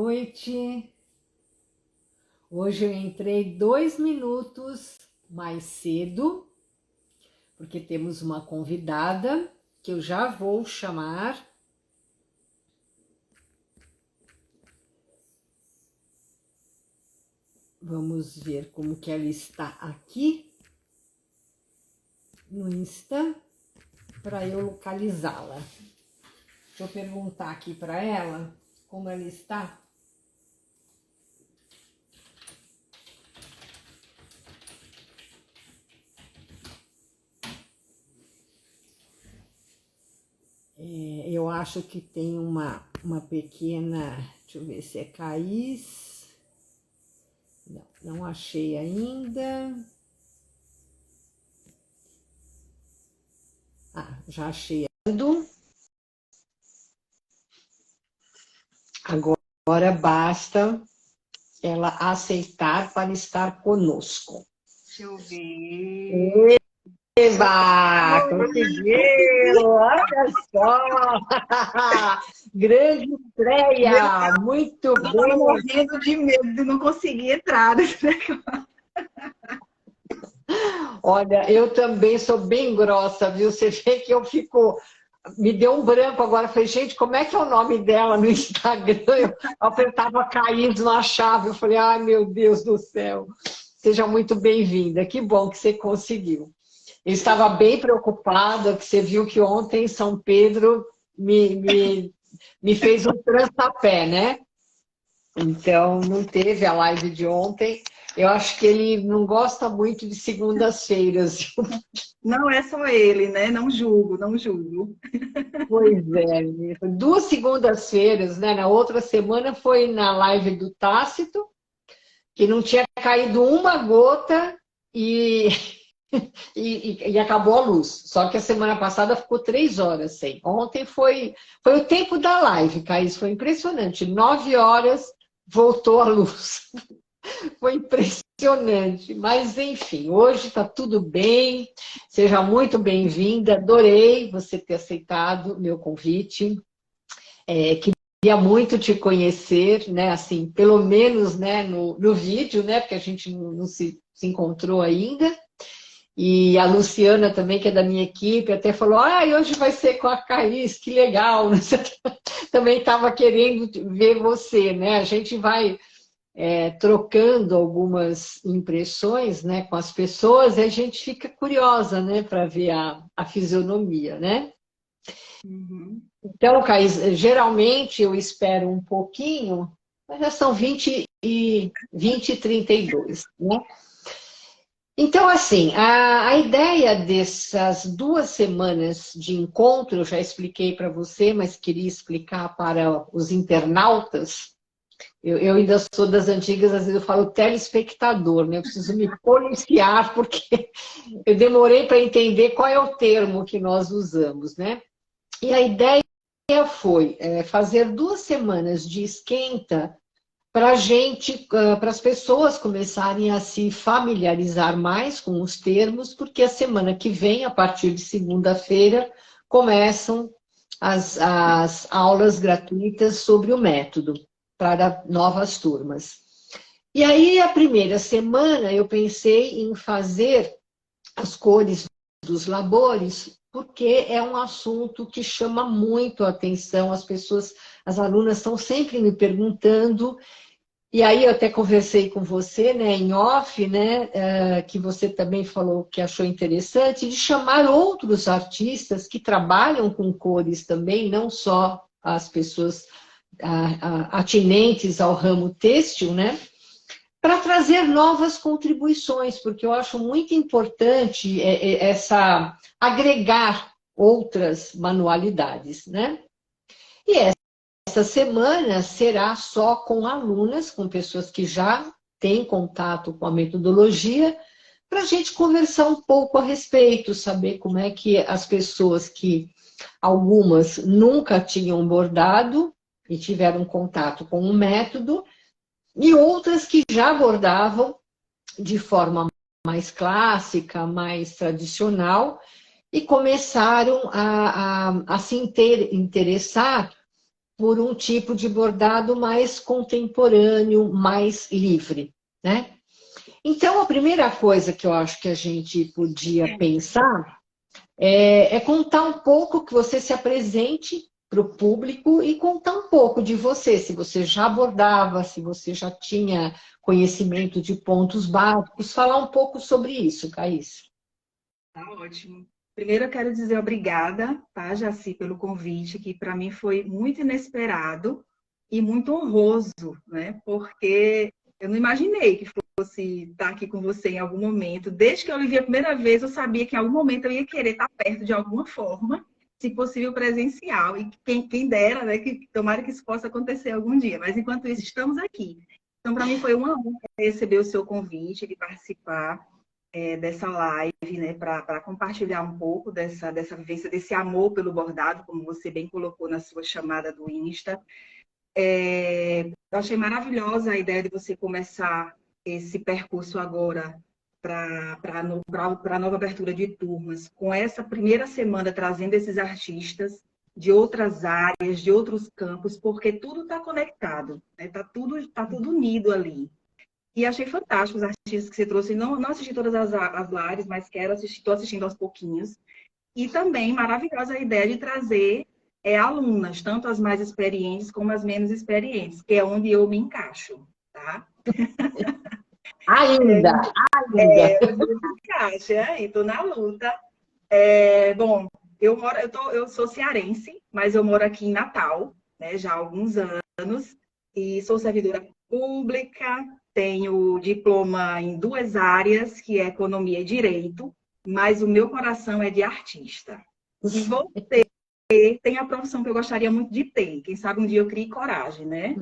noite. Hoje eu entrei 2 minutos mais cedo, porque temos uma convidada que eu já vou chamar. Vamos ver como que ela está aqui no Insta para eu localizá-la. Deixa eu perguntar aqui para ela como ela está. Eu acho que tem uma pequena... Deixa eu ver se é Caís. Não achei ainda. Ah, já achei. Agora basta ela aceitar para estar conosco. Deixa eu ver. Eba! Conseguiu! Olha só! Grande estreia! Muito Eu tô bem! morrendo de medo de não conseguir entrar nesse negócio. Olha, eu também sou bem grossa, viu? Você vê que eu fico... Me deu um branco agora. Falei, gente, como é que é o nome dela no Instagram? Eu apertava caídos na chave. Eu falei, ai, meu Deus do céu. Seja muito bem-vinda. Que bom que você conseguiu. Eu estava bem preocupada, que você viu que ontem São Pedro me fez um trançapé, né? Então, não teve a live de ontem. Eu acho que ele não gosta muito de segundas-feiras. Não é só ele, né? Não julgo, não julgo. Pois é, 2 segundas-feiras, né? Na outra semana foi na live do Tácito, que não tinha caído uma gota e, e acabou a luz. Só que a semana passada ficou 3 horas sem. Ontem foi o tempo da live, Caís, foi impressionante. 9 horas voltou a luz. Foi impressionante, mas enfim, hoje está tudo bem, seja muito bem-vinda, adorei você ter aceitado o meu convite, queria muito te conhecer, né, assim, pelo menos, né, no vídeo, né, porque a gente não se encontrou ainda, e a Luciana também, que é da minha equipe, até falou, hoje vai ser com a Caís, que legal, também estava querendo ver você, né, a gente vai... trocando algumas impressões, né, com as pessoas, e a gente fica curiosa, né, para ver a fisionomia, né? Uhum. Então, Caís, geralmente eu espero um pouquinho, mas já são 20h32, né? Então, assim, a ideia dessas 2 semanas de encontro, eu já expliquei para você, mas queria explicar para os internautas. Eu ainda sou das antigas, às vezes eu falo telespectador, né? Eu preciso me policiar, porque eu demorei para entender qual é o termo que nós usamos, né? E a ideia foi fazer 2 semanas de esquenta para a gente, para as pessoas começarem a se familiarizar mais com os termos, porque a semana que vem, a partir de segunda-feira, começam as aulas gratuitas sobre o método para novas turmas. E aí, a primeira semana, eu pensei em fazer as cores dos labores, porque é um assunto que chama muito a atenção, as pessoas, as alunas estão sempre me perguntando, e aí eu até conversei com você, né, em off, né, que você também falou que achou interessante, de chamar outros artistas que trabalham com cores também, não só as pessoas atinentes ao ramo têxtil, né? Para trazer novas contribuições, porque eu acho muito importante agregar outras manualidades, né? E essa semana será só com alunas, com pessoas que já têm contato com a metodologia, para a gente conversar um pouco a respeito, saber como é que as pessoas que algumas nunca tinham bordado e tiveram contato com o método, e outras que já bordavam de forma mais clássica, mais tradicional, e começaram a se interessar por um tipo de bordado mais contemporâneo, mais livre, né? Então, a primeira coisa que eu acho que a gente podia pensar é contar um pouco, que você se apresente para o público e contar um pouco de você, se você já bordava, se você já tinha conhecimento de pontos básicos, falar um pouco sobre isso, Thaís. Tá ótimo. Primeiro eu quero dizer obrigada, tá, Jaci, pelo convite, que para mim foi muito inesperado e muito honroso, né? Porque eu não imaginei que fosse estar aqui com você em algum momento. Desde que eu lhe vi a primeira vez, eu sabia que em algum momento eu ia querer estar perto de alguma forma, se possível presencial. E quem dera, né? Que tomara que isso possa acontecer algum dia. Mas enquanto isso, estamos aqui. Então, para mim foi uma honra receber o seu convite de participar dessa live, né, para compartilhar um pouco dessa vivência, desse amor pelo bordado, como você bem colocou na sua chamada do Insta. Eu achei maravilhosa a ideia de você começar esse percurso agora para a nova abertura de turmas, com essa primeira semana trazendo esses artistas de outras áreas, de outros campos, porque tudo está conectado, né? Tá tudo unido ali. E achei fantástico os artistas que você trouxe. Não assisti todas as lives, mas quero assistir, estou assistindo aos pouquinhos. E também maravilhosa a ideia de trazer alunas, tanto as mais experientes como as menos experientes, que é onde eu me encaixo, tá? Ainda, ainda. Onde eu me encaixo, aí estou na luta. Bom, eu sou cearense, mas eu moro aqui em Natal, né, já há alguns anos, e sou servidora pública, tenho diploma em duas áreas, que é economia e direito, mas o meu coração é de artista. E você tem a profissão que eu gostaria muito de ter. Quem sabe um dia eu crie coragem, né?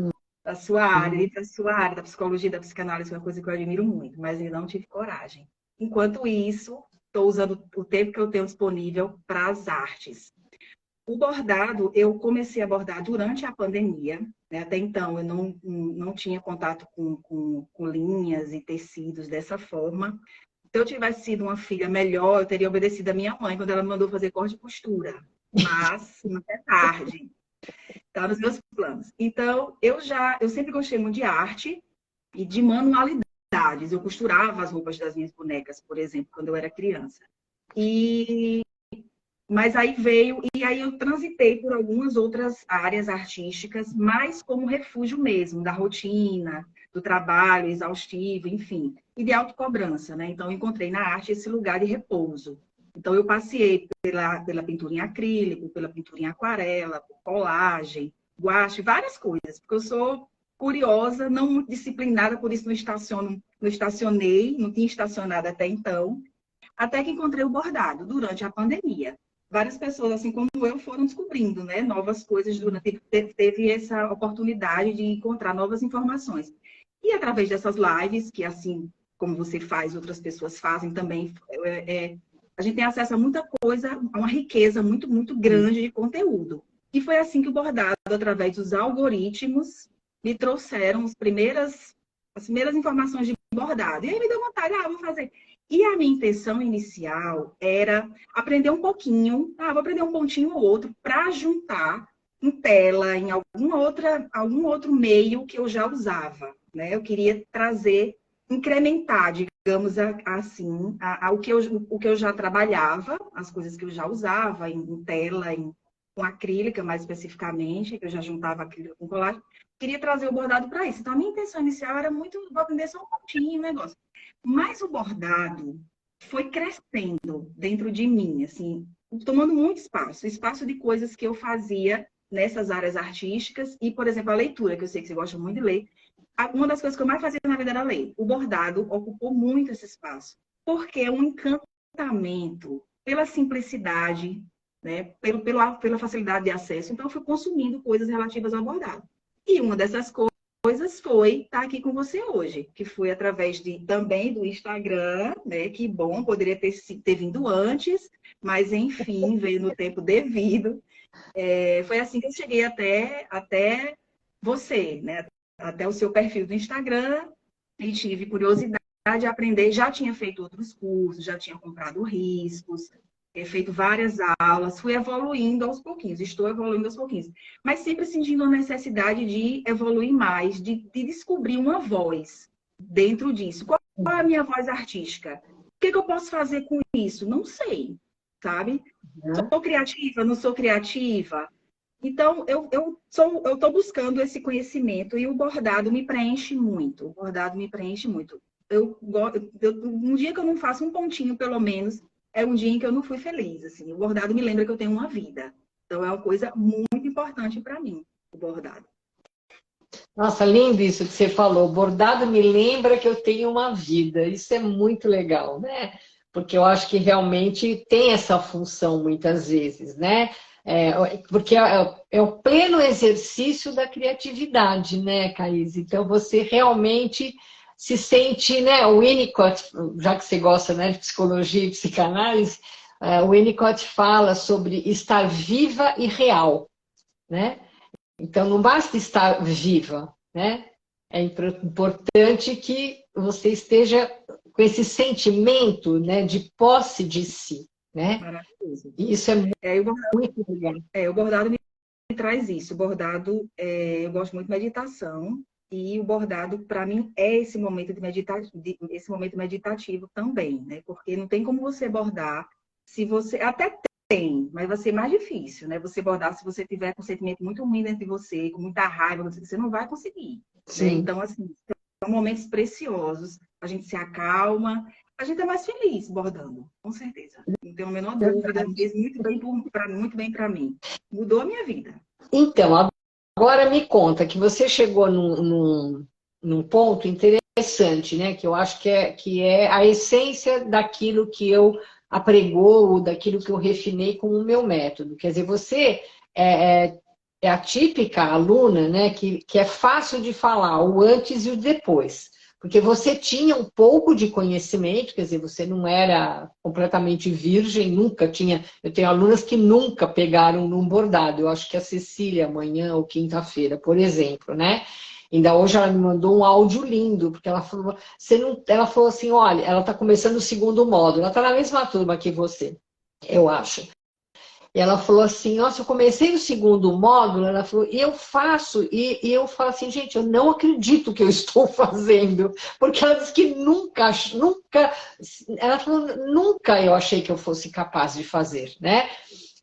Da sua área, ir para a sua área, da psicologia, da psicanálise, é uma coisa que eu admiro muito, mas eu não tive coragem. Enquanto isso, estou usando o tempo que eu tenho disponível para as artes. O bordado, eu comecei a bordar durante a pandemia, né? Até então eu não tinha contato com linhas e tecidos dessa forma. Se eu tivesse sido uma filha melhor, eu teria obedecido a minha mãe quando ela me mandou fazer corte e costura. Mas não é tarde, está nos meus planos. Então, eu sempre gostei muito de arte e de manualidades. Eu costurava as roupas das minhas bonecas, por exemplo, quando eu era criança. Mas aí veio, e aí eu transitei por algumas outras áreas artísticas, mais como refúgio mesmo, da rotina, do trabalho exaustivo, enfim, e de autocobrança, né? Então, eu encontrei na arte esse lugar de repouso. Então, eu passei pela pintura em acrílico, pela pintura em aquarela, por colagem, guache, várias coisas, porque eu sou curiosa, não muito disciplinada, por isso não estacionei, não tinha estacionado até então, até que encontrei o bordado durante a pandemia. Várias pessoas, assim como eu, foram descobrindo, né, novas coisas durante, teve essa oportunidade de encontrar novas informações. E através dessas lives, que assim como você faz, outras pessoas fazem também, a gente tem acesso a muita coisa, a uma riqueza muito, muito grande de conteúdo. E foi assim que o bordado, através dos algoritmos, me trouxeram as primeiras informações de bordado. E aí me deu vontade, vou fazer. E a minha intenção inicial era aprender um pouquinho, vou aprender um pontinho ou outro para juntar em tela, em algum outro meio que eu já usava, né? Eu queria trazer, incrementar, digamos assim, o que eu já trabalhava, as coisas que eu já usava em tela, com acrílica mais especificamente, que eu já juntava acrílica com colagem. Queria trazer o bordado para isso. Então, a minha intenção inicial era muito, vou aprender só um pontinho, negócio. Mas o bordado foi crescendo dentro de mim, assim, tomando muito espaço de coisas que eu fazia nessas áreas artísticas e, por exemplo, a leitura, que eu sei que você gosta muito de ler. Uma das coisas que eu mais fazia na vida era ler. O bordado ocupou muito esse espaço, porque é um encantamento pela simplicidade, né, pela facilidade de acesso. Então, eu fui consumindo coisas relativas ao bordado. E uma dessas coisas foi estar aqui com você hoje, que foi através também do Instagram, né? Que bom, poderia ter vindo antes, mas enfim, veio no tempo devido. Foi assim que eu cheguei até você, né? Até o seu perfil do Instagram, e tive curiosidade de aprender. Já tinha feito outros cursos, já tinha comprado riscos, feito várias aulas, fui evoluindo aos pouquinhos, estou evoluindo aos pouquinhos. Mas sempre sentindo a necessidade de evoluir mais, de descobrir uma voz dentro disso. Qual é a minha voz artística? O que eu posso fazer com isso? Não sei, sabe? Sou criativa, não sou criativa? Então, eu estou buscando esse conhecimento e o bordado me preenche muito. O bordado me preenche muito. Um dia que eu não faço um pontinho, pelo menos, é um dia em que eu não fui feliz. Assim. O bordado me lembra que eu tenho uma vida. Então, é uma coisa muito importante para mim, o bordado. Nossa, lindo isso que você falou. Bordado me lembra que eu tenho uma vida. Isso é muito legal, né? Porque eu acho que realmente tem essa função muitas vezes, né? Porque é o pleno exercício da criatividade, né, Caís? Então você realmente se sente, né? O Winnicott, já que você gosta, né, de psicologia e psicanálise, o Winnicott fala sobre estar viva e real, né? Então, não basta estar viva, né? É importante que você esteja com esse sentimento, né, de posse de si, né? Maravilhoso. E isso é muito legal. O bordado me traz isso. O bordado, eu gosto muito de meditação. E o bordado, para mim, é esse momento esse momento meditativo também, né? Porque não tem como você bordar se você... Até tem, mas vai ser mais difícil, né? Você bordar se você tiver com um sentimento muito ruim dentro de você, com muita raiva, você não vai conseguir. Né? Então, assim, são momentos preciosos. A gente se acalma, a gente é mais feliz bordando, com certeza. Não tenho a menor dúvida. Fez muito bem para mim. Mudou a minha vida. Então, agora me conta que você chegou num ponto interessante, né? Que eu acho que é a essência daquilo que eu apregou, daquilo que eu refinei como o meu método. Quer dizer, você é a típica aluna, né? Que é fácil de falar, o antes e o depois. Porque você tinha um pouco de conhecimento, quer dizer, você não era completamente virgem, nunca tinha... Eu tenho alunas que nunca pegaram num bordado. Eu acho que a Cecília, amanhã ou quinta-feira, por exemplo, né? Ainda hoje ela me mandou um áudio lindo, porque ela falou, ela falou assim, olha, ela está começando o segundo módulo, ela está na mesma turma que você, eu acho. E ela falou assim, nossa, eu comecei o segundo módulo, ela falou, e eu faço, e eu falo assim, gente, eu não acredito que eu estou fazendo, porque ela disse que nunca, ela falou, nunca eu achei que eu fosse capaz de fazer, né?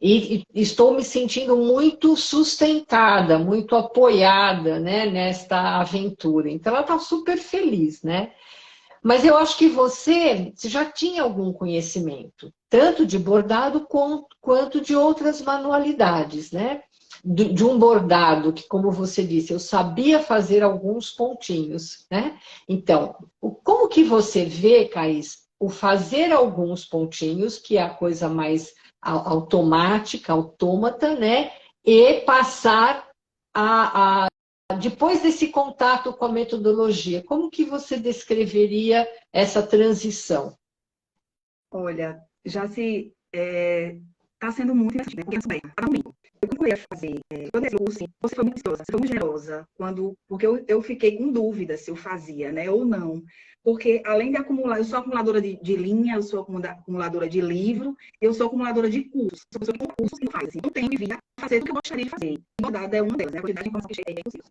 E estou me sentindo muito sustentada, muito apoiada, né, nesta aventura. Então ela está super feliz, né? Mas eu acho que você já tinha algum conhecimento, tanto de bordado quanto de outras manualidades, né? De um bordado que, como você disse, eu sabia fazer alguns pontinhos, né? Então, como que você vê, Caís, o fazer alguns pontinhos, que é a coisa mais automática, autômata, né? E passar depois desse contato com a metodologia, como que você descreveria essa transição? Olha, já se está sendo muito interessante, né? Porque eu comecei a fazer, quando eu curso, você foi muito generosa, você foi muito generosa, porque eu fiquei com dúvida se eu fazia, né, ou não. Porque além de acumular, eu sou acumuladora de linha, eu sou acumuladora de livro, eu sou acumuladora de cursos. Sou pessoa que tem cursos que não faz, assim, não tenho de vir a fazer o que eu gostaria de fazer. E bordado é uma delas, né? A quantidade de informação que chega é impossível.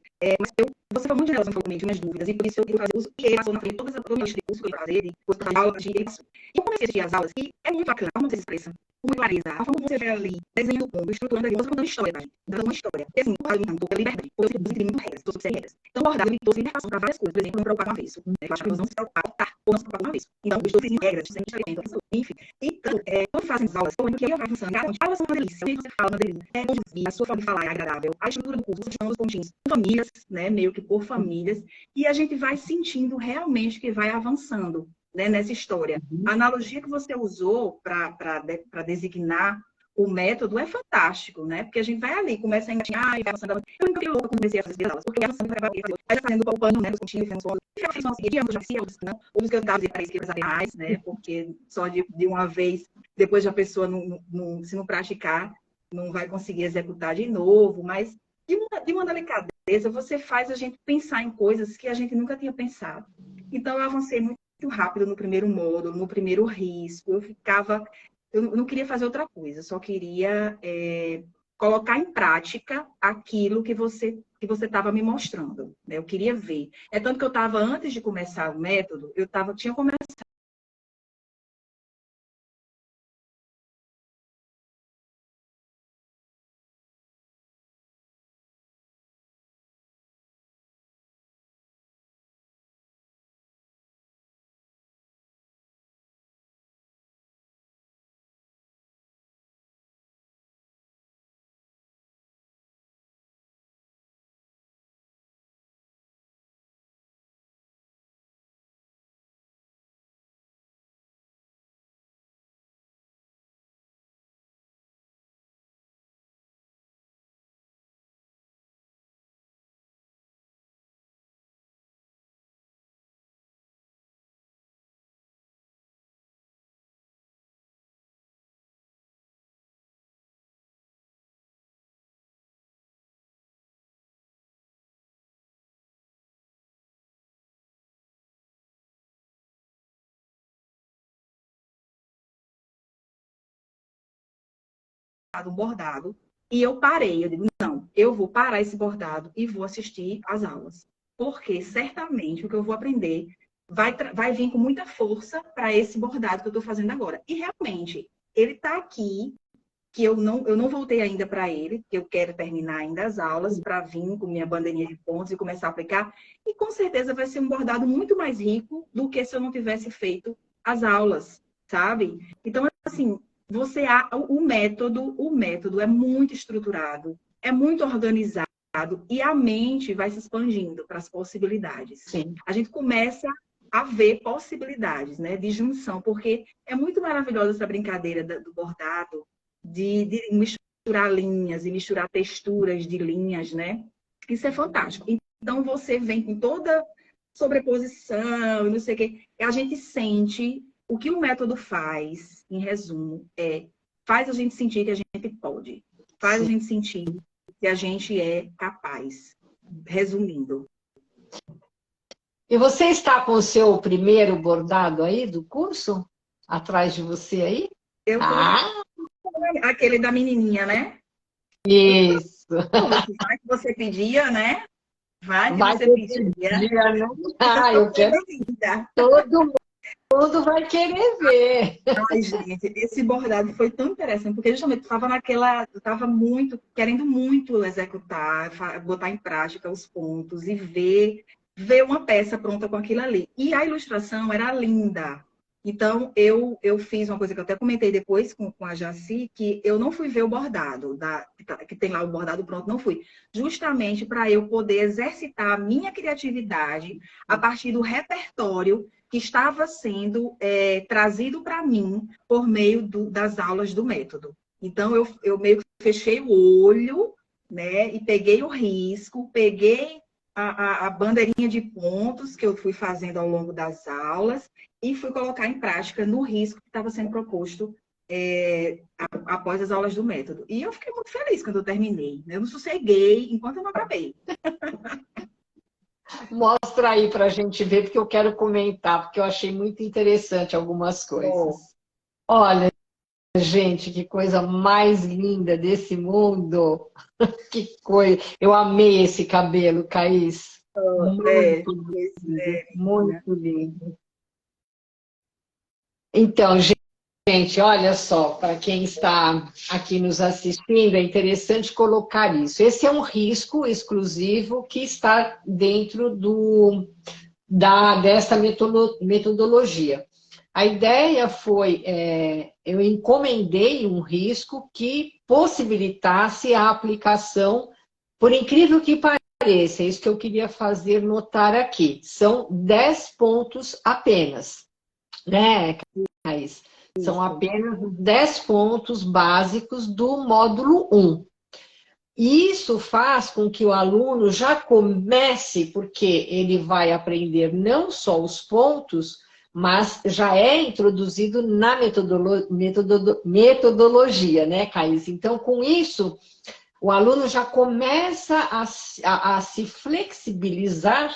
Mas você foi muito generosa no comigo, minhas dúvidas, e por isso eu queria fazer uso, e ele passou na frente todas as minhas de curso que eu ia fazer, de coisas para aula, e ele passou. E eu comecei a assistir as aulas, e é muito bacana, como você se expressa, com muita clareza, a forma como você vê ali, desenhando o combo, estruturando ali, você contando história, tá? Dando uma história. E assim, o bordado me encantou pela liberdade, porque eu sempre muito regras, estou sobre regras. Então, o bordado me trouxe libertação para várias coisas, por exemplo, não me preocupar com a avesso. Eu acho que elas não se preocupar, tá? Ou não se preocupar com a avesso. Então, eu estou seguindo regras, sem historiamento, enfim. Então, quando fazem as aulas, eu lembro que eu ia avançando, cada aulas são uma delícia, o que você fala, uma delícia. É bom de ouvir, a sua forma de falar é agradável, a estrutura do curso, os pontinhos, por famílias, né, meio que por famílias, e a gente vai sentindo realmente que vai avançando, né, nessa história. A analogia que você usou para designar o método é fantástico, né? Porque a gente vai ali, começa a engatinhar e vai avançando. Eu nunca fiquei louca quando comecei a fazer as aulas, porque avançando vai já fazendo o pano, né, os pontinhos, fazendo os pontos. E eu fiz uma seguida, eu já fazia, outros não. Outros que eu tava para isso que eu precisava mais, né? Porque só de uma vez, depois a pessoa se não praticar, não vai conseguir executar de novo, mas de uma delicadeza, você faz a gente pensar em coisas que a gente nunca tinha pensado. Então, eu avancei muito rápido no primeiro módulo, no primeiro risco, eu ficava eu não queria fazer outra coisa, só queria colocar em prática aquilo que você estava me mostrando, né? Eu queria ver. É tanto que eu estava, antes de começar o método, tinha começado um bordado e eu parei. Eu digo, não, eu vou parar esse bordado e vou assistir às aulas. Porque certamente o que eu vou aprender vai vir com muita força para esse bordado que eu estou fazendo agora. E realmente, ele está aqui, que eu não voltei ainda para ele, que eu quero terminar ainda as aulas para vir com minha bandeirinha de pontos e começar a aplicar. E com certeza vai ser um bordado muito mais rico do que se eu não tivesse feito as aulas, sabe? Então, assim, o método é muito estruturado, é muito organizado e a mente vai se expandindo para as possibilidades. Sim. A gente começa a ver possibilidades, né, de junção, porque é muito maravilhosa essa brincadeira do bordado, de misturar linhas e misturar texturas de linhas, né? Isso é fantástico. Então, você vem com toda sobreposição, não sei o quê. E a gente sente o que o método faz, em resumo, faz a gente sentir que a gente pode. Faz a gente sentir que a gente é capaz. Resumindo. E você está com o seu primeiro bordado aí do curso? Atrás de você aí? Eu tô aquele da menininha, né? Isso. Vai que você pedia, né? Vai que você pedia. Né? Eu quero. Todo mundo vai querer ver. Ai, gente, esse bordado foi tão interessante, porque justamente eu estava querendo muito executar, botar em prática os pontos e ver uma peça pronta com aquilo ali. E a ilustração era linda. Então, eu fiz uma coisa que eu até comentei depois com a Jaci, que eu não fui ver o bordado, que tem lá o bordado pronto, não fui. Justamente para eu poder exercitar a minha criatividade a partir do repertório que estava sendo trazido para mim por meio das aulas do método. Então, eu meio que fechei o olho, né, e peguei o risco, peguei a bandeirinha de pontos que eu fui fazendo ao longo das aulas e fui colocar em prática no risco que estava sendo proposto após as aulas do método. E eu fiquei muito feliz quando eu terminei. Eu não sosseguei enquanto eu não acabei. Mostra aí para a gente ver, porque eu quero comentar, porque eu achei muito interessante algumas coisas. Olha, gente, que coisa mais linda desse mundo. Que coisa. Eu amei esse cabelo, Caís. Muito lindo, muito lindo. Então, gente, olha só, para quem está aqui nos assistindo, é interessante colocar isso. Esse é um risco exclusivo que está dentro desta metodologia. A ideia foi, eu encomendei um risco que possibilitasse a aplicação, por incrível que pareça, é isso que eu queria fazer notar aqui. São 10 pontos apenas, né, Caís? São apenas 10 pontos básicos do módulo 1. Isso faz com que o aluno já comece, porque ele vai aprender não só os pontos, mas já é introduzido na metodologia, né, Caís? Então, com isso, o aluno já começa a se flexibilizar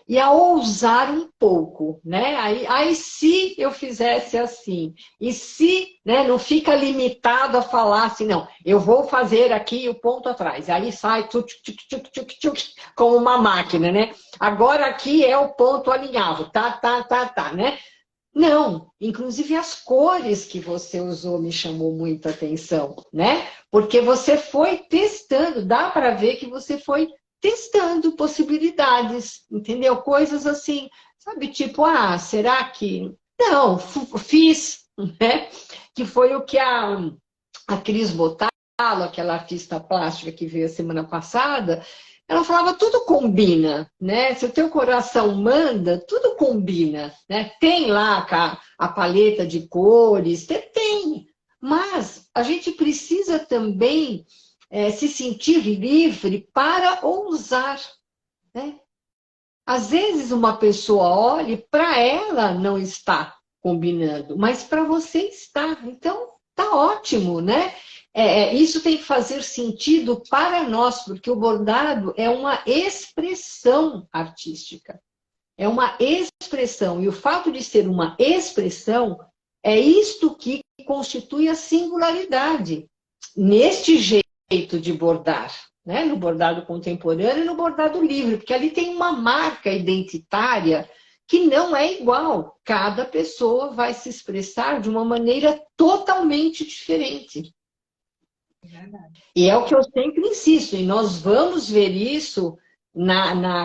e a ousar um pouco, né? Aí se eu fizesse assim, e se, né, não fica limitado a falar assim, não, eu vou fazer aqui o ponto atrás, aí sai tchuc, tchuc, tchuc, tchuc, tchuc, como uma máquina, né? Agora aqui é o ponto alinhavo, tá, né? Não, inclusive as cores que você usou me chamou muita atenção, né? Porque você foi testando, dá para ver que você foi testando possibilidades, entendeu? Coisas assim, sabe, tipo, será que... Não, fiz, né? Que foi o que a Cris Bottalo, aquela artista plástica que veio a semana passada, ela falava, tudo combina, né? Se o teu coração manda, tudo combina, né? Tem lá a paleta de cores, tem. Mas a gente precisa também se sentir livre para ousar, né? Às vezes uma pessoa olha e para ela não está combinando, mas para você está. Então, tá ótimo, né? Isso tem que fazer sentido para nós, porque o bordado é uma expressão artística. É uma expressão. E o fato de ser uma expressão é isto que constitui a singularidade neste jeito de bordar, né? No bordado contemporâneo e no bordado livre, porque ali tem uma marca identitária que não é igual. Cada pessoa vai se expressar de uma maneira totalmente diferente. E é o que eu sempre insisto, e nós vamos ver isso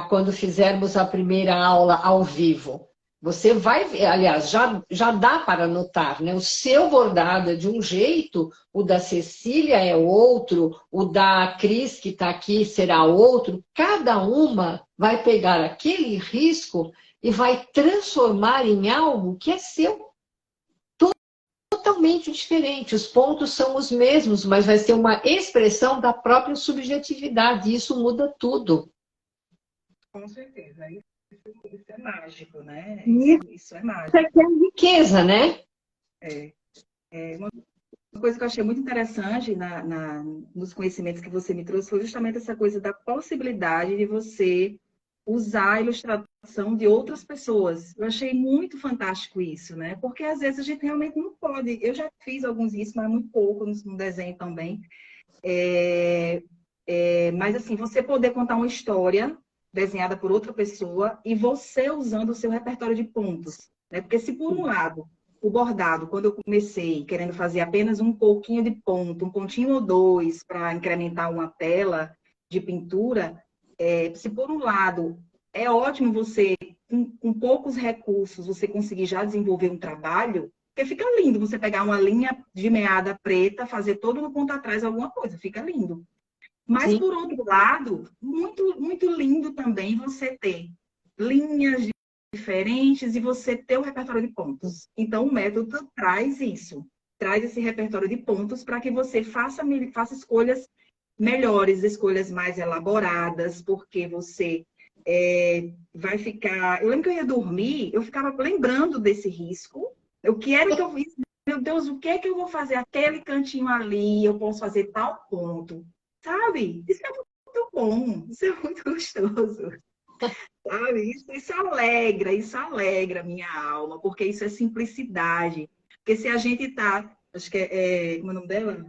quando fizermos a primeira aula ao vivo. Você vai ver, aliás, já dá para notar, né? O seu bordado é de um jeito, o da Cecília é outro, o da Cris, que está aqui, será outro. Cada uma vai pegar aquele risco e vai transformar em algo que é seu. Totalmente diferente. Os pontos são os mesmos, mas vai ser uma expressão da própria subjetividade. E isso muda tudo. Com certeza. Isso é mágico, né? Isso é Isso mágico. aqui é riqueza, né? Uma coisa que eu achei muito interessante nos conhecimentos que você me trouxe foi justamente essa coisa da possibilidade de você usar a ilustração de outras pessoas. Eu achei muito fantástico isso, né? Porque às vezes a gente realmente não pode. Eu já fiz alguns isso, mas muito pouco no desenho também. Mas assim, você poder contar uma história desenhada por outra pessoa e você usando o seu repertório de pontos, né? Porque se por um lado o bordado, quando eu comecei querendo fazer apenas um pouquinho de ponto, um pontinho ou dois para incrementar uma tela de pintura, se por um lado é ótimo você, com poucos recursos, você conseguir já desenvolver um trabalho, porque fica lindo você pegar uma linha de meada preta, fazer todo no ponto atrás alguma coisa, fica lindo. Mas, por outro lado, muito, muito lindo também você ter linhas diferentes e você ter o repertório de pontos. Então, o método traz isso, traz esse repertório de pontos para que você faça escolhas melhores, escolhas mais elaboradas, porque você vai ficar... Eu lembro que eu ia dormir, eu ficava lembrando desse risco, o que era que eu fiz? Meu Deus, o que é que eu vou fazer? Aquele cantinho ali, eu posso fazer tal ponto. Sabe? Isso é muito bom, isso é muito gostoso. Sabe? Isso alegra a minha alma, porque isso é simplicidade. Porque se a gente tá, acho que como é o nome dela?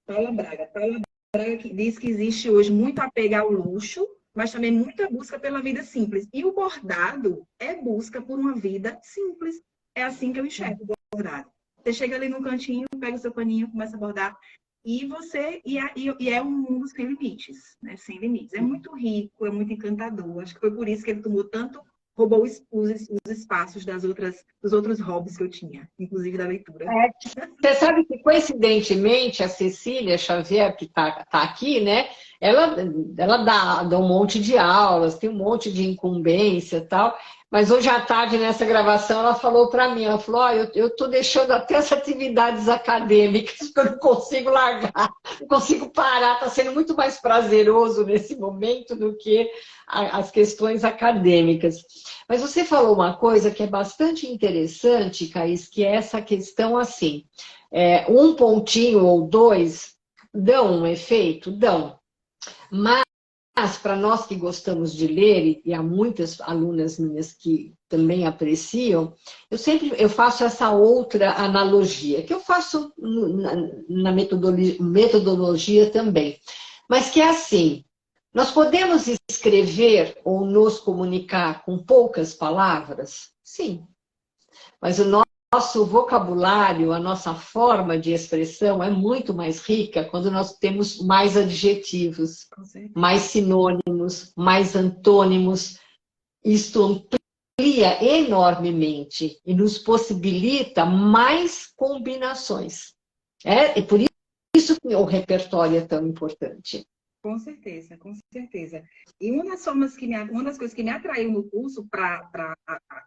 Paula Braga. Paula Braga que diz que existe hoje muito apego ao luxo, mas também muita busca pela vida simples. E o bordado é busca por uma vida simples. É assim que eu enxergo o bordado. Você chega ali no cantinho, pega o seu paninho, começa a bordar. E é um mundo sem limites, né? Sem limites. É muito rico, é muito encantador. Acho que foi por isso que ele roubou os espaços dos outros hobbies que eu tinha, inclusive da leitura. Você sabe que, coincidentemente, a Cecília Xavier, que tá aqui, né? Ela dá um monte de aulas, tem um monte de incumbência e tal. Mas hoje à tarde, nessa gravação, ela falou para mim, ela falou, eu estou deixando até as atividades acadêmicas, porque eu não consigo largar, não consigo parar, está sendo muito mais prazeroso nesse momento do que as questões acadêmicas. Mas você falou uma coisa que é bastante interessante, Caís, que é essa questão assim, um pontinho ou dois dão um efeito? Dão. Mas para nós que gostamos de ler, e há muitas alunas minhas que também apreciam, eu faço essa outra analogia, que eu faço na metodologia também, mas que é assim, nós podemos escrever ou nos comunicar com poucas palavras? Sim, mas o nosso vocabulário, a nossa forma de expressão é muito mais rica quando nós temos mais adjetivos, mais sinônimos, mais antônimos. Isto amplia enormemente e nos possibilita mais combinações. E por isso que o repertório é tão importante. Com certeza, com certeza. E uma das coisas que me atraiu no curso para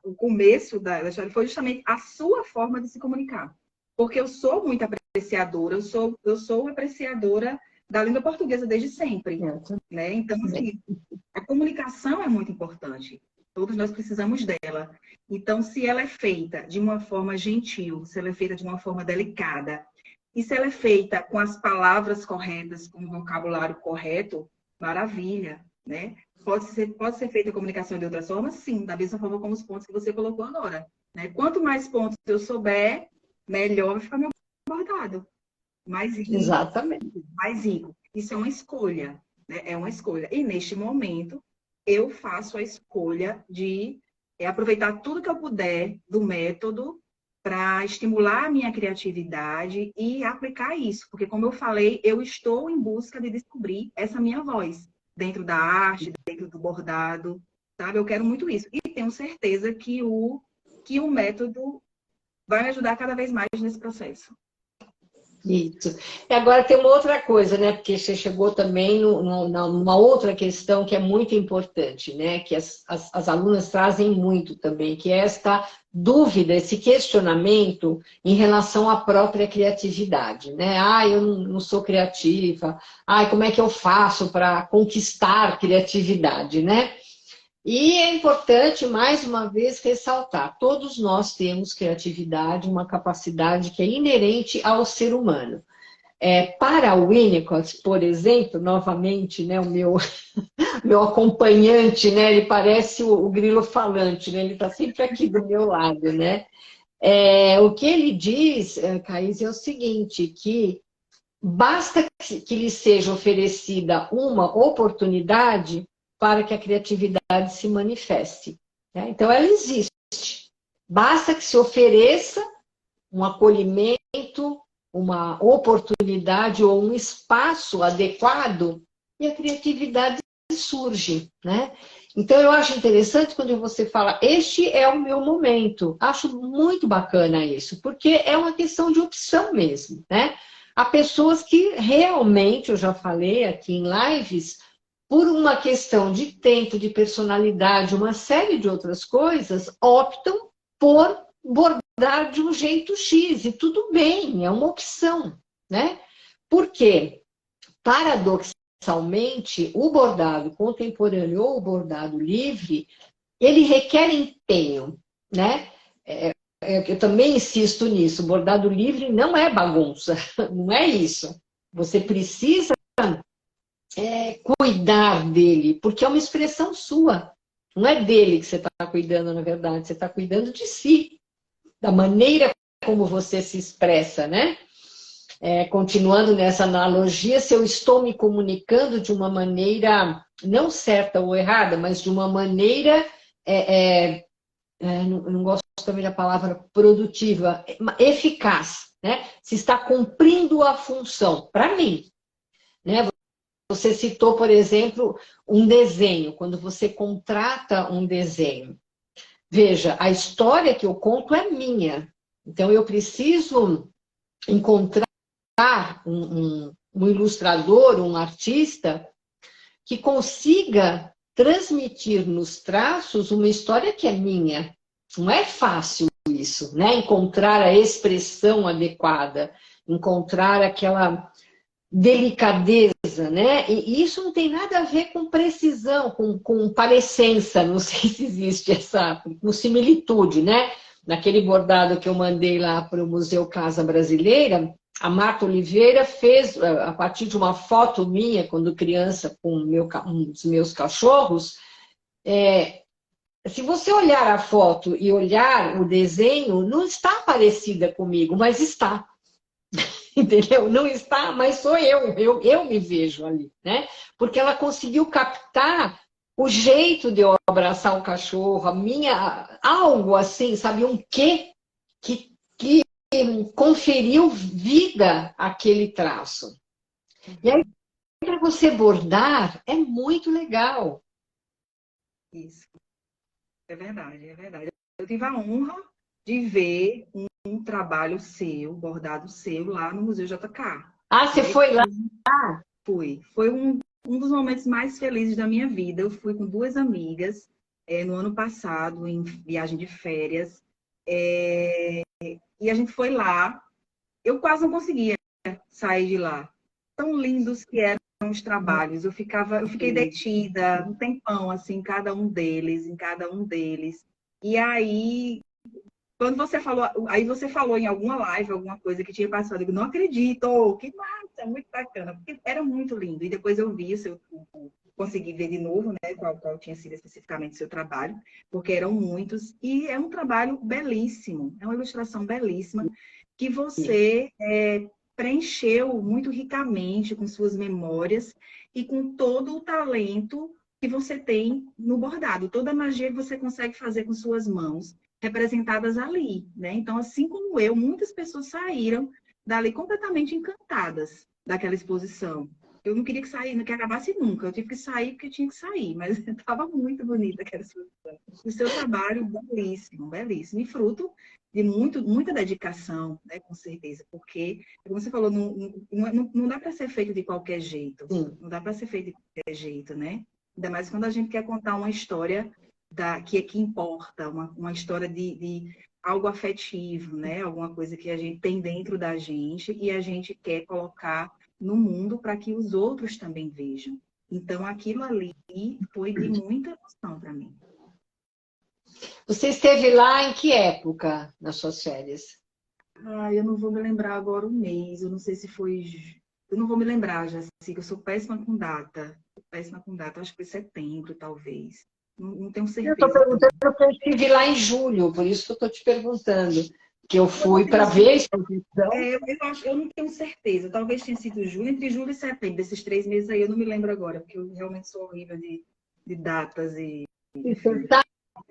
o começo da história foi justamente a sua forma de se comunicar. Porque eu sou muito apreciadora, eu sou apreciadora da língua portuguesa desde sempre. Né? Então, assim, a comunicação é muito importante. Todos nós precisamos dela. Então, se ela é feita de uma forma gentil, se ela é feita de uma forma delicada, e se ela é feita com as palavras corretas, com o vocabulário correto, maravilha, né? Pode ser feita a comunicação de outras formas? Sim, da mesma forma como os pontos que você colocou agora. Né? Quanto mais pontos eu souber, melhor vai ficar meu bordado. Mais rico. Exatamente. Mais rico. Isso é uma escolha, né? É uma escolha. E neste momento, eu faço a escolha de aproveitar tudo que eu puder do método para estimular a minha criatividade e aplicar isso. Porque, como eu falei, eu estou em busca de descobrir essa minha voz dentro da arte, dentro do bordado, sabe? Eu quero muito isso. E tenho certeza que o método vai me ajudar cada vez mais nesse processo. Isso. E agora tem uma outra coisa, né? Porque você chegou também numa outra questão que é muito importante, né? Que as alunas trazem muito também, que é esta dúvida, esse questionamento em relação à própria criatividade, né? Eu não sou criativa. Como é que eu faço para conquistar criatividade, né? E é importante, mais uma vez, ressaltar, todos nós temos criatividade, uma capacidade que é inerente ao ser humano. Para o Winnicott, por exemplo, novamente, né, o meu acompanhante, né, ele parece o grilo falante, né, ele está sempre aqui do meu lado, né? O que ele diz, Caís, é o seguinte, que basta que lhe seja oferecida uma oportunidade para que a criatividade se manifeste. Né? Então, ela existe. Basta que se ofereça um acolhimento, uma oportunidade ou um espaço adequado e a criatividade surge. Né? Então, eu acho interessante quando você fala, este é o meu momento. Acho muito bacana isso, porque é uma questão de opção mesmo. Né? Há pessoas que realmente, eu já falei aqui em lives, por uma questão de tempo, de personalidade, uma série de outras coisas, optam por bordar de um jeito X. E tudo bem, é uma opção. Né? Por quê? Paradoxalmente, o bordado contemporâneo ou o bordado livre, ele requer empenho. Né? Eu também insisto nisso. O bordado livre não é bagunça, não é isso. Você precisa cuidar dele, porque é uma expressão sua. Não é dele que você está cuidando, na verdade. Você está cuidando de si, da maneira como você se expressa, né? Continuando nessa analogia, se eu estou me comunicando de uma maneira não certa ou errada, mas de uma maneira, não gosto também da palavra produtiva, eficaz, né? Se está cumprindo a função, para mim, né? Você citou, por exemplo, um desenho, quando você contrata um desenho. Veja, a história que eu conto é minha. Então, eu preciso encontrar um ilustrador, um artista, que consiga transmitir nos traços uma história que é minha. Não é fácil isso, né? Encontrar a expressão adequada, encontrar aquela delicadeza, né? E isso não tem nada a ver com precisão, com parecença, não sei se existe essa, com similitude, né? Naquele bordado que eu mandei lá para o Museu Casa Brasileira, a Marta Oliveira fez, a partir de uma foto minha, quando criança, com um dos meus cachorros, se você olhar a foto e olhar o desenho, não está parecida comigo, mas está. Entendeu? Não está, mas sou eu me vejo ali, né? Porque ela conseguiu captar o jeito de eu abraçar o cachorro, algo assim, sabe? Um quê que conferiu vida àquele traço. E aí, para você bordar, é muito legal. Isso, é verdade, é verdade. Eu tive a honra de ver um trabalho seu, bordado seu, lá no Museu JK. Ah, você foi lá? Fui. Foi um dos momentos mais felizes da minha vida. Eu fui com duas amigas no ano passado, em viagem de férias. E a gente foi lá. Eu quase não conseguia sair de lá. Tão lindos que eram os trabalhos. Eu fiquei detida um tempão, assim, em cada um deles. E aí, quando você falou em alguma live, alguma coisa que tinha passado, eu digo, não acredito, que massa, muito bacana, porque era muito lindo. E depois eu vi consegui ver de novo, né, qual tinha sido especificamente o seu trabalho, porque eram muitos, e é um trabalho belíssimo, é uma ilustração belíssima, que você preencheu muito ricamente com suas memórias e com todo o talento que você tem no bordado, toda a magia que você consegue fazer com suas mãos representadas ali, né? Então, assim como eu, muitas pessoas saíram dali completamente encantadas daquela exposição. Eu não queria que acabasse nunca. Eu tive que sair porque tinha que sair, mas estava muito bonita aquela exposição. O seu trabalho, belíssimo, belíssimo. E fruto de muita dedicação, né? Com certeza. Porque, como você falou, não dá para ser feito de qualquer jeito. Sim. Não dá para ser feito de qualquer jeito, né? Ainda mais quando a gente quer contar uma história que importa, uma história de algo afetivo, né? Alguma coisa que a gente tem dentro da gente e a gente quer colocar no mundo para que os outros também vejam. Então, aquilo ali foi de muita emoção para mim. Você esteve lá em que época nas suas férias? Eu não vou me lembrar agora o mês, eu não sei se foi... Eu não vou me lembrar, já sei que eu sou péssima com data. Acho que foi setembro, talvez. Não tenho Eu estou certeza. perguntando porque eu estive lá em julho, por isso que eu estou te perguntando. Que eu fui para ver a exposição. Eu não tenho certeza. Talvez tenha sido julho, entre julho e setembro. Desses 3 meses aí eu não me lembro agora, porque eu realmente sou horrível de datas e... Você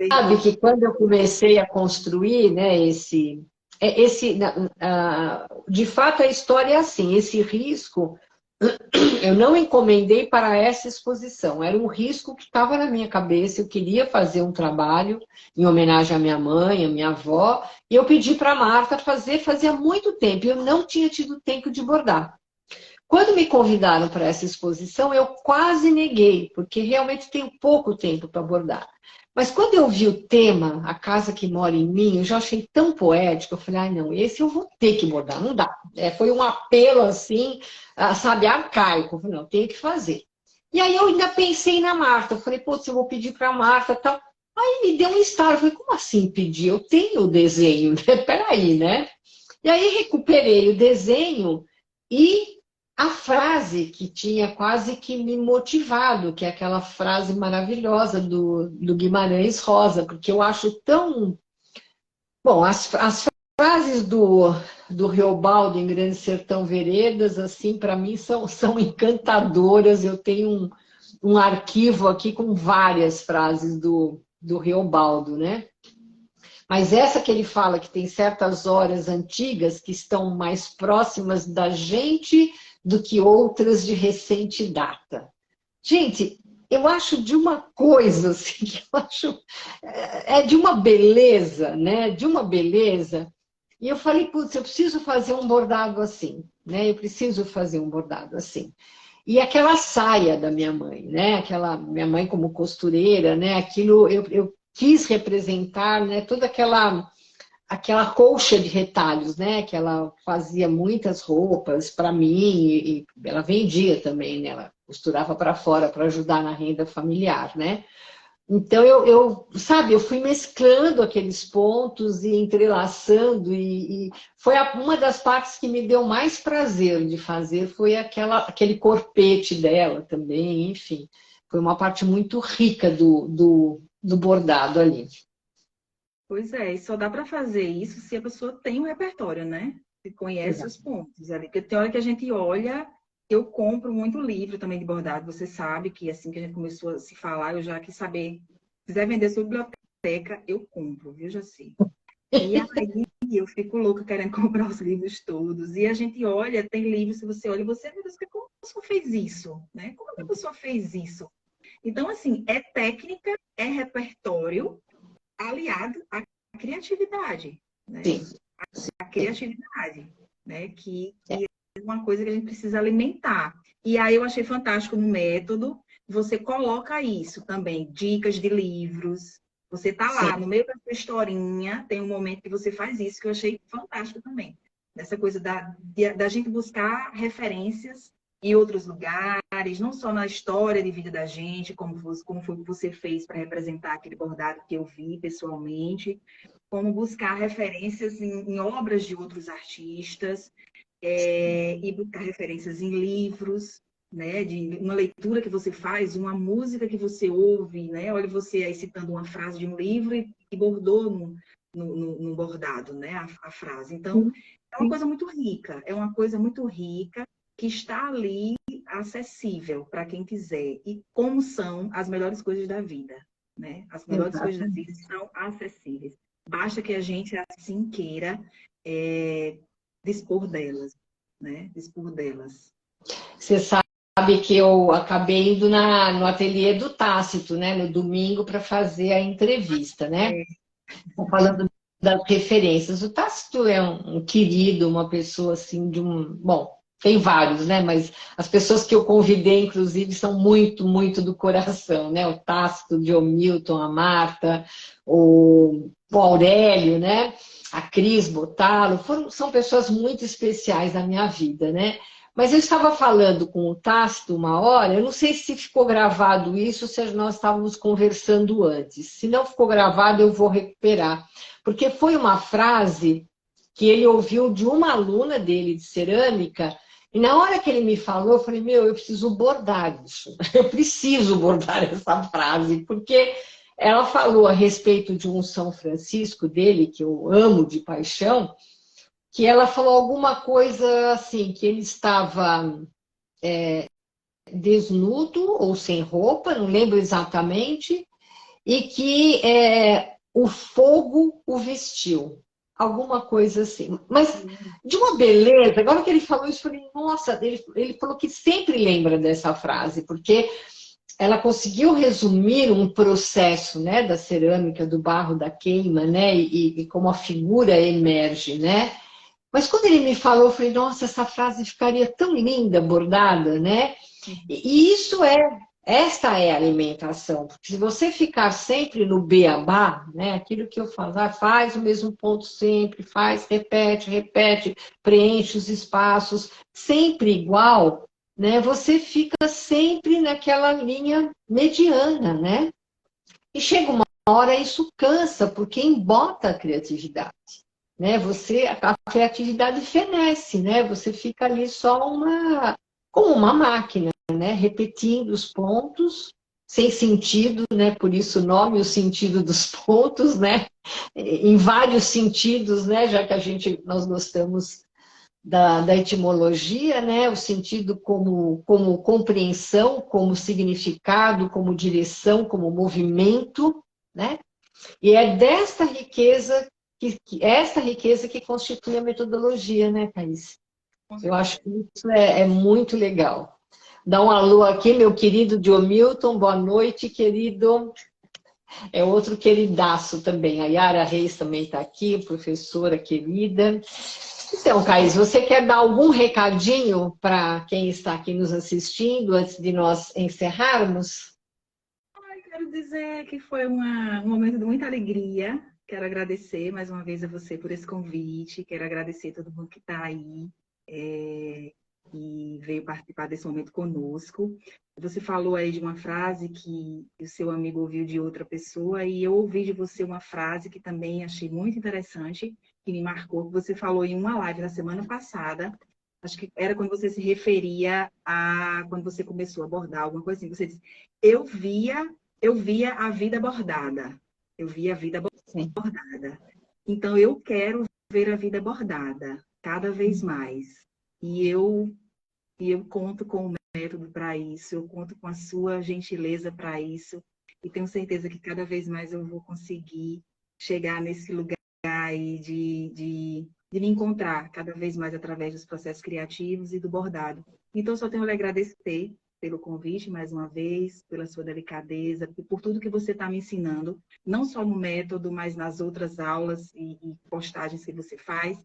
sabe que quando eu comecei a construir, né, de fato a história é assim, esse risco eu não encomendei para essa exposição, era um risco que estava na minha cabeça, eu queria fazer um trabalho em homenagem à minha mãe, à minha avó, e eu pedi para a Marta fazer, fazia muito tempo, e eu não tinha tido tempo de bordar. Quando me convidaram para essa exposição, eu quase neguei, porque realmente tenho pouco tempo para bordar. Mas quando eu vi o tema, A Casa que Mora em Mim, eu já achei tão poético, eu falei, ah, não, esse eu vou ter que bordar, não dá. Foi um apelo assim, sabe, arcaico, eu falei, não, tenho que fazer. E aí eu ainda pensei na Marta, eu falei, putz, eu vou pedir para a Marta e tal. Aí me deu um estalo, eu falei, como assim pedir? Eu tenho o desenho, né? Peraí, né? E aí recuperei o desenho e a frase que tinha quase que me motivado, que é aquela frase maravilhosa do Guimarães Rosa, porque eu acho tão... Bom, as frases do Riobaldo em Grande Sertão Veredas, assim, para mim são encantadoras. Eu tenho um arquivo aqui com várias frases do Riobaldo, né? Mas essa que ele fala que tem certas horas antigas que estão mais próximas da gente do que outras de recente data. Gente, eu acho de uma coisa, assim, que eu acho... É de uma beleza, né? De uma beleza. E eu falei, putz, eu preciso fazer um bordado assim, né? Eu preciso fazer um bordado assim. E aquela saia da minha mãe, né? Aquela minha mãe como costureira, né? Aquilo eu quis representar, né? Toda aquela colcha de retalhos, né? Que ela fazia muitas roupas para mim e ela vendia também, né? Ela costurava para fora para ajudar na renda familiar, né? Então, sabe, eu fui mesclando aqueles pontos e entrelaçando, e foi uma das partes que me deu mais prazer de fazer, foi aquele corpete dela também, enfim. Foi uma parte muito rica do bordado ali. Pois é, e só dá para fazer isso se a pessoa tem um repertório, né? Se conhece os Exato. pontos ali. Porque tem hora que a gente olha, eu compro muito livro também de bordado. Você sabe que assim que a gente começou a se falar, eu já quis saber. Se quiser vender sua biblioteca, eu compro, viu, Jaci? E aí eu fico louca querendo comprar os livros todos. E a gente olha, tem livros, se você olha, você, meu Deus, como a pessoa fez isso? Né? Como a pessoa fez isso? Então, assim, é técnica, é repertório, aliado à criatividade, né? Sim, A sim. criatividade, né? É. Que é uma coisa que a gente precisa alimentar. E aí eu achei fantástico no método, você coloca isso também, dicas de livros. Você tá lá, Sim. no meio da sua historinha, tem um momento que você faz isso, que eu achei fantástico também. Essa coisa da gente buscar referências em outros lugares, não só na história de vida da gente, como foi que você fez para representar aquele bordado que eu vi pessoalmente, como buscar referências em obras de outros artistas, e buscar referências em livros, né, de uma leitura que você faz, uma música que você ouve, né? Olha você aí citando uma frase de um livro e bordou no bordado, né, a frase. Então, é uma coisa muito rica, é uma coisa muito rica que está ali acessível para quem quiser. E como são as melhores coisas da vida, né? As melhores coisas da vida Exatamente. são acessíveis. Basta que a gente assim queira é, dispor delas, né? Dispor delas. Você sabe que eu acabei indo no ateliê do Tácito, né, no domingo, para fazer a entrevista, né? É, Falando das referências. O Tácito é um querido, uma pessoa assim de um. Bom, tem vários, né? Mas as pessoas que eu convidei, inclusive, são muito, muito do coração, né? O Tácito, o John Milton, a Marta, o Aurélio, né? A Cris Botalo, são pessoas muito especiais na minha vida, né? Mas eu estava falando com o Tácito uma hora, eu não sei se ficou gravado isso, se nós estávamos conversando antes. Se não ficou gravado, eu vou recuperar. Porque foi uma frase que ele ouviu de uma aluna dele de cerâmica, e na hora que ele me falou, eu falei, meu, eu preciso bordar isso. Eu preciso bordar essa frase, porque ela falou a respeito de um São Francisco dele, que eu amo de paixão, que ela falou alguma coisa assim, que ele estava desnudo ou sem roupa, não lembro exatamente, e que o fogo o vestiu. Alguma coisa assim. Mas de uma beleza, agora que ele falou isso, eu falei, nossa, ele falou que sempre lembra dessa frase, porque ela conseguiu resumir um processo, né, da cerâmica, do barro, da queima, né, e como a figura emerge, né? Mas quando ele me falou, eu falei, nossa, essa frase ficaria tão linda bordada, né? E esta é a alimentação. Porque se você ficar sempre no beabá, né? Aquilo que eu falo, faz o mesmo ponto sempre, faz, repete, repete, preenche os espaços, sempre igual, né? Você fica sempre naquela linha mediana, né? E chega uma hora isso cansa, porque embota a criatividade, né? A criatividade fenece, né? Você fica ali só como uma máquina, né? Repetindo os pontos sem sentido, né? Por isso o nome, o sentido dos pontos, né? Em vários sentidos, né? Já que nós gostamos da etimologia, né? O sentido como compreensão, como significado, como direção, como movimento, né? E é desta riqueza esta riqueza que constitui a metodologia, né, Thaís? com Eu acho certeza. que isso é muito legal. Dá um alô aqui, meu querido Diomilton, boa noite, querido. É outro queridaço também. A Yara Reis também está aqui, professora querida. Então, Thaís, você quer dar algum recadinho para quem está aqui nos assistindo antes de nós encerrarmos? Ai, quero dizer que foi um momento de muita alegria. Quero agradecer mais uma vez a você por esse convite. Quero agradecer a todo mundo que está aí. e veio participar desse momento conosco. Você falou aí de uma frase que o seu amigo ouviu de outra pessoa, e eu ouvi de você uma frase que também achei muito interessante, que me marcou, que você falou em uma live na semana passada. Acho que era quando você se referia a quando você começou a bordar, alguma coisa assim. Você disse, eu via a vida bordada. Eu via a vida Sim. bordada. Então, eu quero ver a vida bordada, cada vez mais. E eu conto com o método para isso, eu conto com a sua gentileza para isso. E tenho certeza que cada vez mais eu vou conseguir chegar nesse lugar aí de me encontrar cada vez mais através dos processos criativos e do bordado. Então, só tenho a lhe agradecer pelo convite mais uma vez, pela sua delicadeza, por tudo que você está me ensinando, não só no método, mas nas outras aulas e postagens que você faz.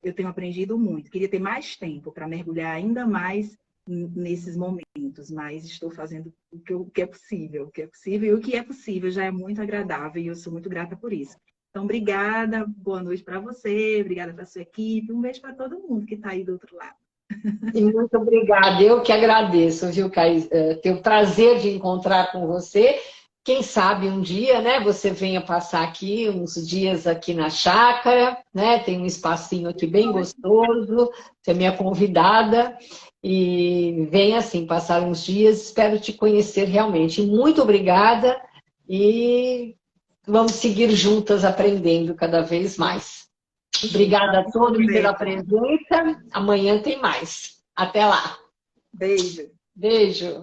Eu tenho aprendido muito. Queria ter mais tempo para mergulhar ainda mais nesses momentos, mas estou fazendo o que é possível. O que é possível e o que é possível já é muito agradável e eu sou muito grata por isso. Então, obrigada, boa noite para você, obrigada para a sua equipe, um beijo para todo mundo que está aí do outro lado. E muito obrigada, eu que agradeço, viu, Caís? Tenho o prazer de encontrar com você. Quem sabe um dia, né, você venha passar aqui, uns dias aqui na chácara, né? Tem um espacinho aqui bem gostoso, você é minha convidada. E venha, assim, passar uns dias, espero te conhecer realmente. Muito obrigada e vamos seguir juntas aprendendo cada vez mais. Obrigada a todos pela presença. Amanhã tem mais. Até lá. Beijo. Beijo.